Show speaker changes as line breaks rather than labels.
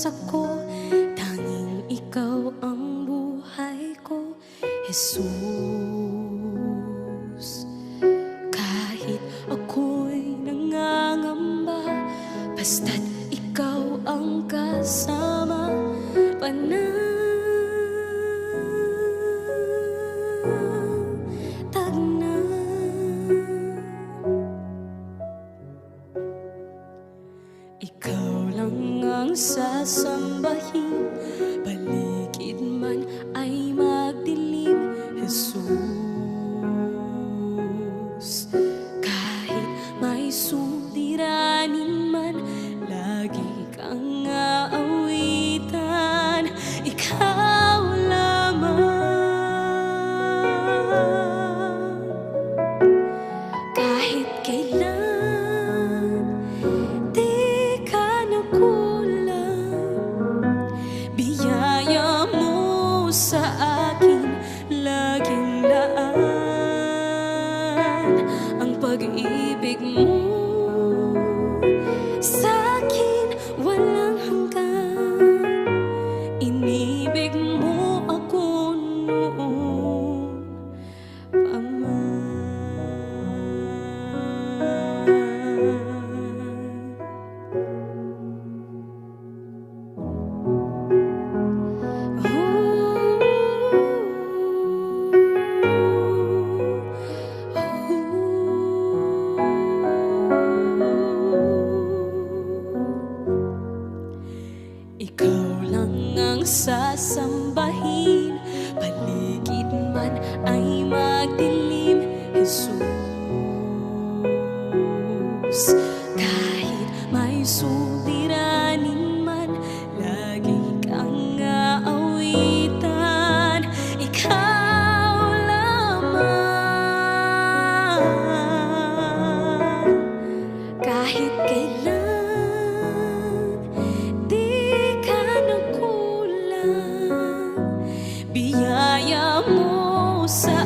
Diyos ako, tanging ikaw ang buhay ko, Jesus. Kahit ako'y nangangamba, basta't ikaw ang kasama, panatag na. Ikaw lang ang sasambahin, paligid man ay magdilim, Jesus. Kahit may suliranin man, lagi kang aawitan, ikaw lamang. Kahit kailan di ka nakulang, biyaya mo sa akin laging laan. Ang pag-ibig mo sa'kin walang hanggan, inibig mo ako noon pa man. Ikaw lang ang sasambahin, paligid man ay magdilim, Jesus. Kahit may suliranin man, lagi kang aawitan, ikaw lamang. Kahit kailan biyaya mo sa